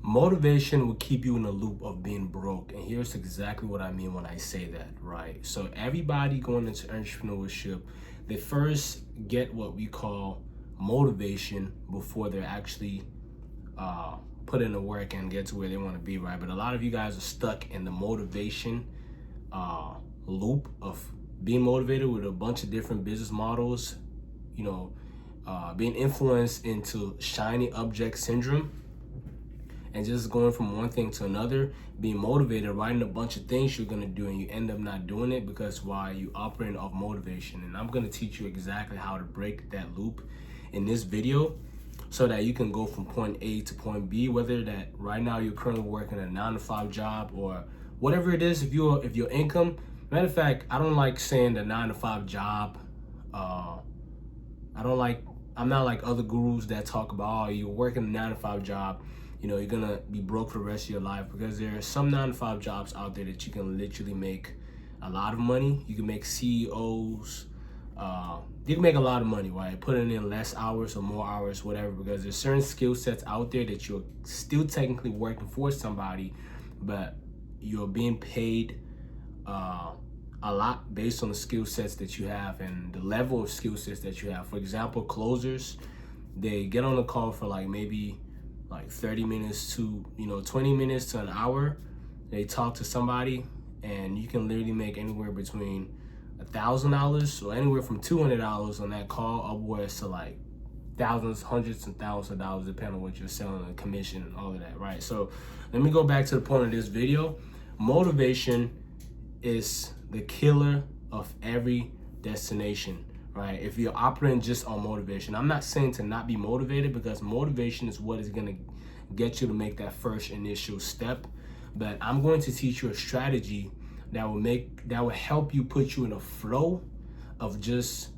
Motivation will keep you in a loop of being broke. And here's exactly what I mean when I say that, right? So everybody going into entrepreneurship, they first get what we call motivation before they're actually put in the work and get to where they want to be, right? But a lot of you guys are stuck in the motivation loop of being motivated with a bunch of different business models, being influenced into shiny object syndrome and just going from one thing to another, being motivated, writing a bunch of things you're gonna do, and you end up not doing it because why? You operating off motivation. And I'm gonna teach you exactly how to break that loop in this video so that you can go from point A to point B, whether that right now you're currently working a 9-to-5 job or whatever it is. If your income, matter of fact, I don't like saying the 9-to-5 job. I'm not like other gurus that talk about, oh, you're working a 9-to-5 job, you're gonna be broke for the rest of your life, because there are some 9-to-5 jobs out there that you can literally make a lot of money. You can make CEOs, you can make a lot of money, right? Putting in less hours or more hours, whatever, because there's certain skill sets out there that you're still technically working for somebody, but you're being paid a lot based on the skill sets that you have and the level of skill sets that you have. For example, closers, they get on a call for maybe 30 minutes to 20 minutes to an hour. They talk to somebody, and you can literally make anywhere between $1,000 or anywhere from $200 on that call, upwards to thousands, hundreds and thousands of dollars, depending on what you're selling, and commission and all of that, right? So let me go back to the point of this video. Motivation is the killer of every destination, right? If you're operating just on motivation, I'm not saying to not be motivated, because motivation is what is going to get you to make that first initial step. But I'm going to teach you a strategy that will help you put you in a flow of just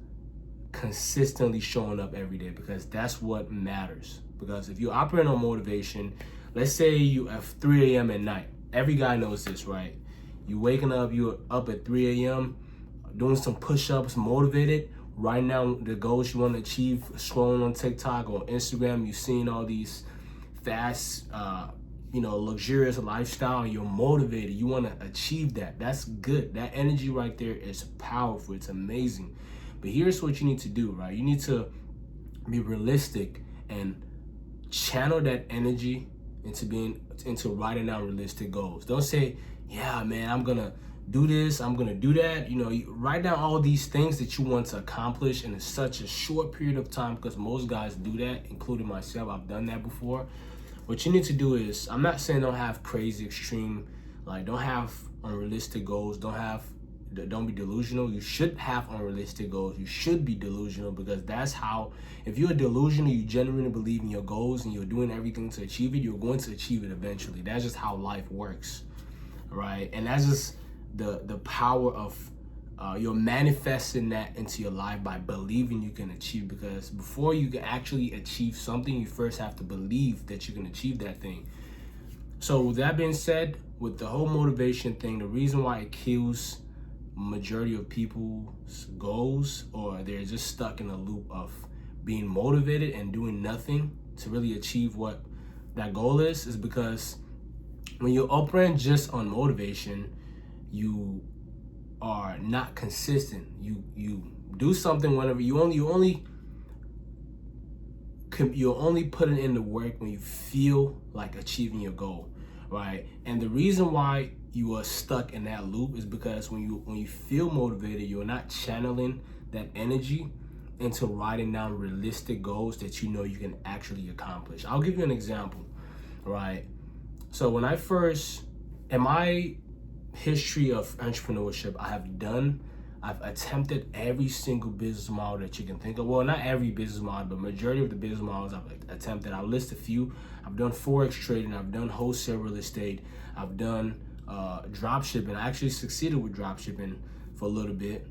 consistently showing up every day, because that's what matters. Because if you operate on motivation, let's say you at 3 a.m. at night, every guy knows this, right? You're up at 3 a.m. doing some push-ups, motivated. Right now, the goals you want to achieve, scrolling on TikTok or Instagram, you've seen all these fast, luxurious lifestyle. You're motivated. You want to achieve that. That's good. That energy right there is powerful. It's amazing. But here's what you need to do, right? You need to be realistic and channel that energy into writing down realistic goals. Don't say, yeah, man, I'm gonna do this, I'm gonna do that. You write down all these things that you want to accomplish in such a short period of time, because most guys do that, including myself. I've done that before. What you need to do is, I'm not saying don't have crazy extreme, don't have unrealistic goals, don't be delusional. You should have unrealistic goals. You should be delusional, because that's how, if you're delusional, you genuinely believe in your goals and you're doing everything to achieve it, you're going to achieve it eventually. That's just how life works, right? And that's just the power of you're manifesting that into your life by believing you can achieve. Because before you can actually achieve something, you first have to believe that you can achieve that thing. So with that being said, with the whole motivation thing, the reason why it kills majority of people's goals, or they're just stuck in a loop of being motivated and doing nothing to really achieve what that goal is because when you're operating just on motivation, you are not consistent. You do something whenever you're only putting in the work when you feel like achieving your goal, right? And the reason why you are stuck in that loop is because when you feel motivated, you're not channeling that energy into writing down realistic goals that you can actually accomplish. I'll give you an example, right? So when I first, in my history of entrepreneurship, I've attempted every single business model that you can think of. Well, not every business model, but majority of the business models I've attempted. I'll list a few. I've done Forex trading. I've done wholesale real estate. I've done drop shipping. I actually succeeded with drop shipping for a little bit.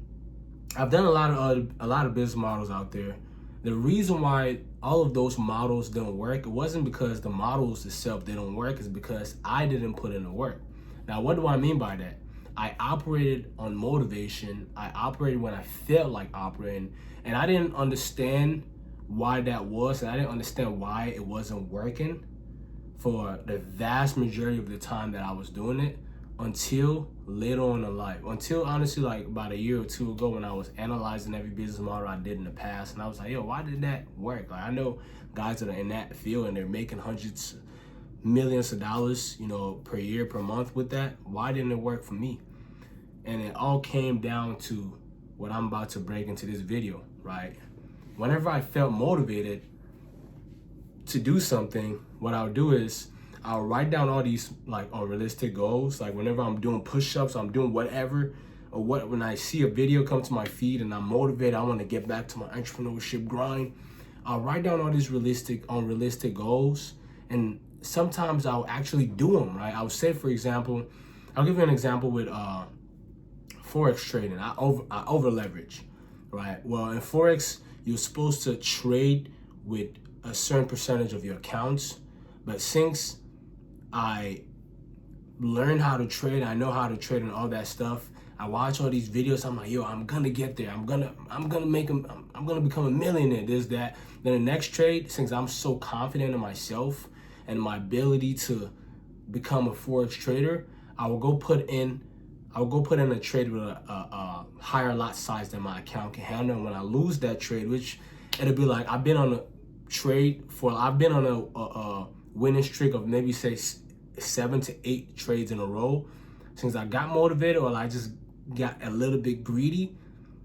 I've done a lot of business models out there. The reason why all of those models didn't work, it wasn't because the models itself didn't work, it's because I didn't put in the work. Now, what do I mean by that? I operated on motivation. I operated when I felt like operating, and I didn't understand why that was, and I didn't understand why it wasn't working for the vast majority of the time that I was doing it, until later on in life, until honestly like about a year or two ago, when I was analyzing every business model I did in the past, and I was like, yo, why did that work? Like, I know guys that are in that field and they're making hundreds, millions of dollars, you know, per year, per month with that. Why didn't it work for me? And it all came down to what I'm about to break into this video, right? Whenever I felt motivated to do something, what I'll do is I'll write down all these like unrealistic goals. Like whenever I'm doing push-ups, I'm doing whatever, or when I see a video come to my feed and I'm motivated, I want to get back to my entrepreneurship grind, I'll write down all these unrealistic goals, and sometimes I'll actually do them, right? I'll say, for example, I'll give you an example with Forex trading. I over leverage, right? Well, in Forex, you're supposed to trade with a certain percentage of your accounts, but since I learned how to trade, I know how to trade and all that stuff, I watch all these videos, I'm like, yo, I'm gonna get there. I'm gonna become a millionaire, this, that. Then the next trade, since I'm so confident in myself and my ability to become a Forex trader, I will go put in a trade with a higher lot size than my account can handle. And when I lose that trade, which it'll be like, I've been on a winning streak of maybe say 7 to 8 trades in a row. Since I got motivated, or I just got a little bit greedy,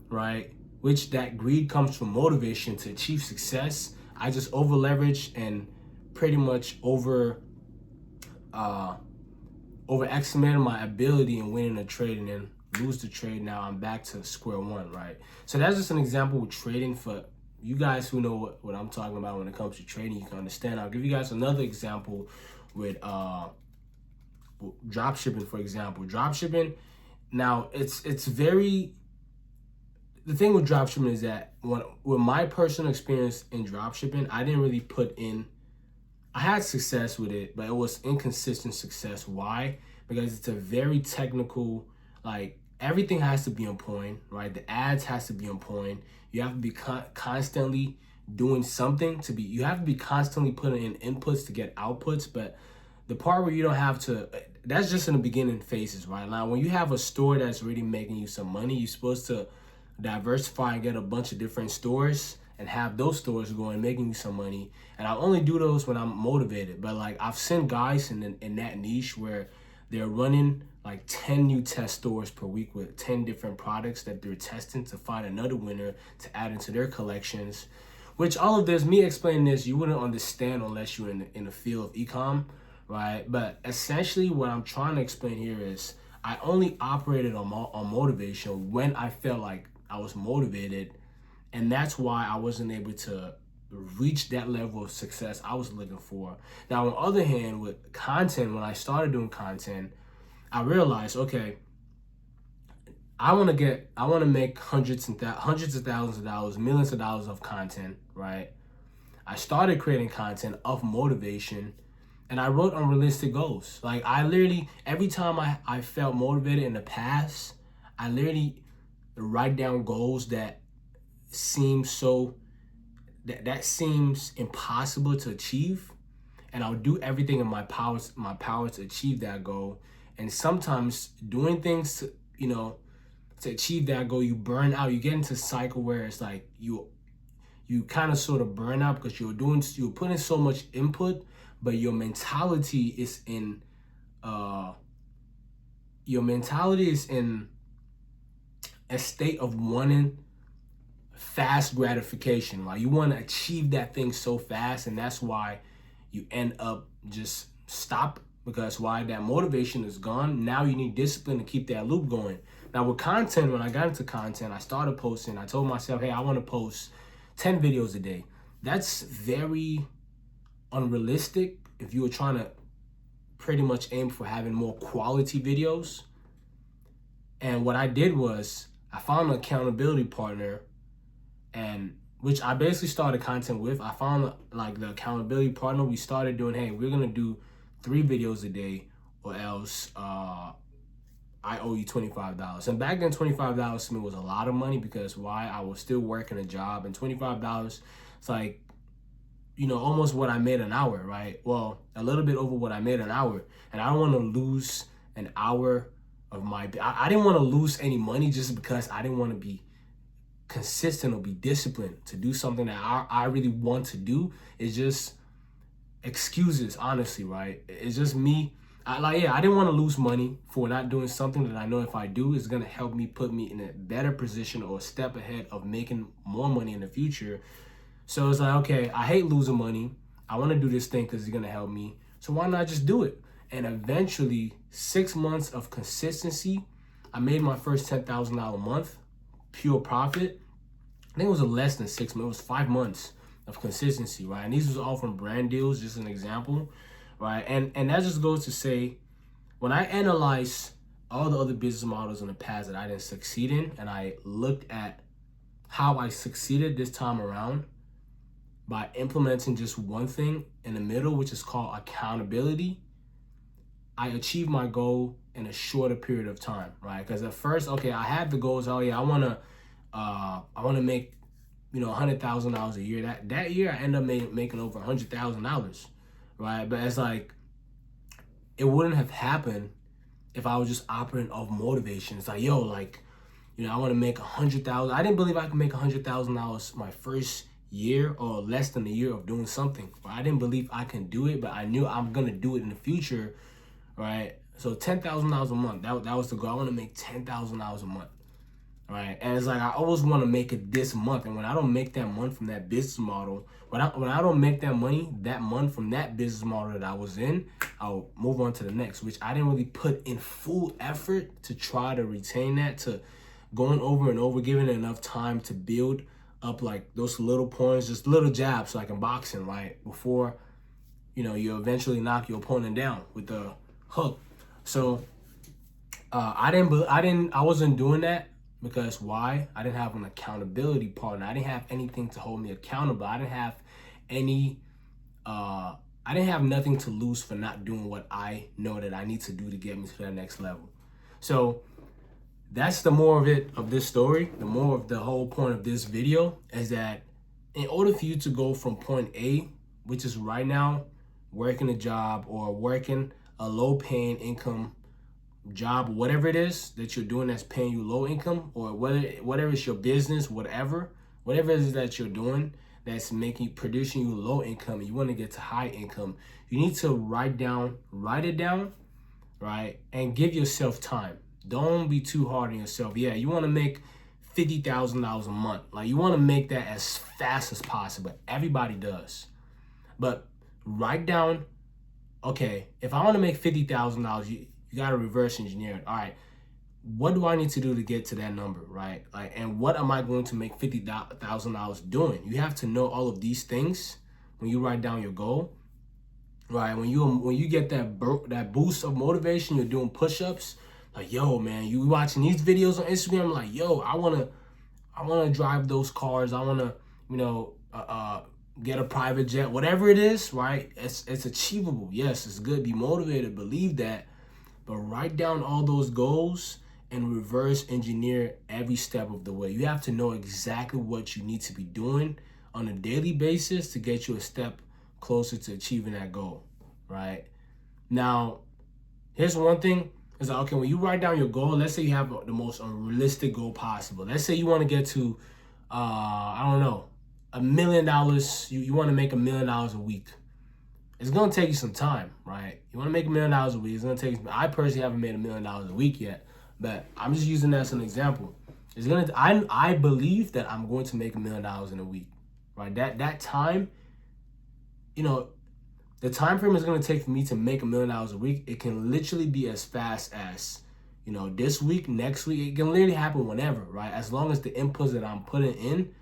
right? Which that greed comes from motivation to achieve success. I just over leverage and pretty much overestimated my ability in winning a trade, and then lose the trade. Now I'm back to square one, right? So that's just an example with trading. For you guys who know what I'm talking about when it comes to trading, you can understand. I'll give you guys another example with drop shipping, for example. Drop shipping, now it's very, the thing with drop shipping is that with my personal experience in drop shipping, I didn't really I had success with it, but it was inconsistent success. Why? Because it's a very technical, like everything has to be on point, right? The ads has to be on point. You have to be constantly doing something you have to be constantly putting in inputs to get outputs. But the part where you don't have to, that's just in the beginning phases, right? Now, when you have a store that's already making you some money, you're supposed to diversify and get a bunch of different stores and have those stores going, making you some money. And I only do those when I'm motivated. But like, I've seen guys in that niche where they're running like 10 new test stores per week with 10 different products that they're testing to find another winner to add into their collections. Which all of this, me explaining this, you wouldn't understand unless you're in the field of e-com, right? But essentially what I'm trying to explain here is I only operated on motivation when I felt like I was motivated. And that's why I wasn't able to reach that level of success I was looking for. Now, on the other hand, with content, when I started doing content, I realized, okay, I want to make hundreds of thousands of dollars, millions of dollars of content, right? I started creating content of motivation, and I wrote unrealistic goals. Like, I literally, every time I felt motivated in the past, I literally write down goals that seems impossible to achieve, and I'll do everything in my power to achieve that goal. And sometimes doing things to achieve that goal, you burn out. You get into a cycle where it's like you kind of sort of burn out because you're putting so much input, but your mentality is in a state of wanting fast gratification, right? You want to achieve that thing so fast, and that's why you end up just stop, because why? That motivation is gone. Now you need discipline to keep that loop going. Now with content, when I got into content, I started posting. I told myself, hey, I want to post 10 videos a day. That's very unrealistic if you were trying to pretty much aim for having more quality videos. And what I did was I found an accountability partner, and which I basically started content with. I found like the accountability partner. We started doing, hey, we're gonna do 3 videos a day, or else I owe you $25. And back then, $25 to me was a lot of money, because why? I was still working a job, and $25, it's like almost what I made an hour, right? Well, a little bit over what I made an hour. And I don't want to lose an hour of I didn't want to lose any money just because I didn't want to be consistent or be disciplined to do something that I really want to do. It's just excuses, honestly, right? It's just me. I didn't want to lose money for not doing something that I know if I do is going to help me, put me in a better position or a step ahead of making more money in the future. So it's like, okay, I hate losing money. I want to do this thing because it's going to help me. So why not just do it? And eventually, 6 months of consistency, I made my first $10,000 a month, pure profit. I think it was less than 6 months. It was 5 months of consistency, right? And these was all from brand deals, just an example, right? And that just goes to say, when I analyze all the other business models in the past that I didn't succeed in, and I looked at how I succeeded this time around by implementing just one thing in the middle, which is called accountability, I achieved my goal in a shorter period of time, right? Because at first, okay, I had the goals. Oh yeah, I wanna make $100,000 a year. That year, I ended up making over $100,000, right? But it's like it wouldn't have happened if I was just operating off motivation. It's like, yo, like, I want to make $100,000. I didn't believe I could make $100,000 my first year or less than a year of doing something. Right? I didn't believe I can do it, but I knew I'm gonna do it in the future, right? So $10,000 a month. That was the goal. I want to make $10,000 a month. Right, and it's like I always want to make it this month, and when I don't make that month from that business model, when I don't make that money that month from that business model that I was in, I'll move on to the next, which I didn't really put in full effort to try to retain that, to going over and over, giving it enough time to build up like those little points, just little jabs, like in boxing, right? Before you eventually knock your opponent down with the hook. So I wasn't doing that. Because why? I didn't have an accountability partner. I didn't have anything to hold me accountable. I didn't have nothing to lose for not doing what I know that I need to do to get me to that next level. So that's the more of it of this story. The more of the whole point of this video is that in order for you to go from point A, which is right now working a job or working a low paying income job, whatever it is that you're doing that's paying you low income, or whatever it's your business, whatever it is that you're doing that's producing you low income, and you want to get to high income, you need to write it down, right? And give yourself time. Don't be too hard on yourself. Yeah, you want to make $50,000 a month. Like, you want to make that as fast as possible. Everybody does. But write down, okay, if I want to make $50,000, you got to reverse engineer it. All right, what do I need to do to get to that number, right? Like, and what am I going to make $50,000 doing? You have to know all of these things when you write down your goal, right? When you get that boost of motivation, you're doing push-ups. Like, yo, man, you watching these videos on Instagram, like, yo, I wanna drive those cars. I wanna, get a private jet, whatever it is, right? It's achievable. Yes, it's good. Be motivated. Believe that. But write down all those goals and reverse engineer every step of the way. You have to know exactly what you need to be doing on a daily basis to get you a step closer to achieving that goal, right? Now, here's one thing. It's like, okay, when you write down your goal, let's say you have the most unrealistic goal possible. Let's say you want to get to, $1 million. You want to make $1 million a week. It's going to take you some time, right? You want to make $1 million a week. It's going to take you. I personally haven't made $1 million a week yet, but I'm just using that as an example. I believe that I'm going to make $1 million in a week, right? That time, the time frame is going to take for me to make $1 million a week. It can literally be as fast as, this week, next week. It can literally happen whenever, right? As long as the inputs that I'm putting in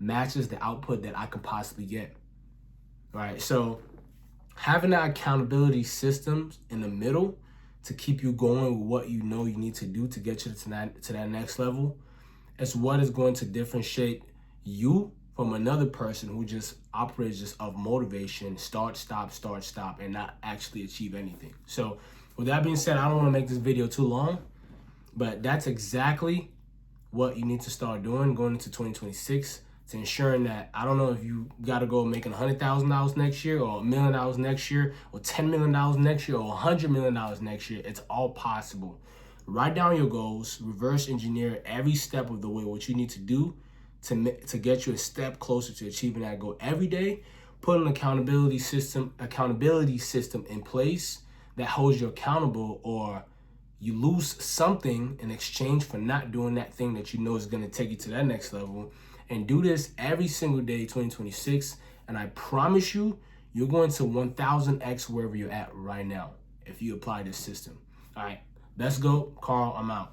matches the output that I could possibly get, right? So having that accountability systems in the middle to keep you going with what you know you need to do to get you to that next level is what is going to differentiate you from another person who just operates just of motivation, start, stop, and not actually achieve anything. So with that being said, I don't want to make this video too long, but that's exactly what you need to start doing going into 2026. to ensuring that, I don't know if you got to go making $100,000 next year or $1 million next year or $10 million next year or $100 million next year. It's all possible. Write down your goals, reverse engineer every step of the way, what you need to do to get you a step closer to achieving that goal every day. Put an accountability system in place that holds you accountable, or you lose something in exchange for not doing that thing that you know is going to take you to that next level. And do this every single day, 2026. And I promise you, you're going to 1000x wherever you're at right now if you apply this system. All right, let's go. Carl, I'm out.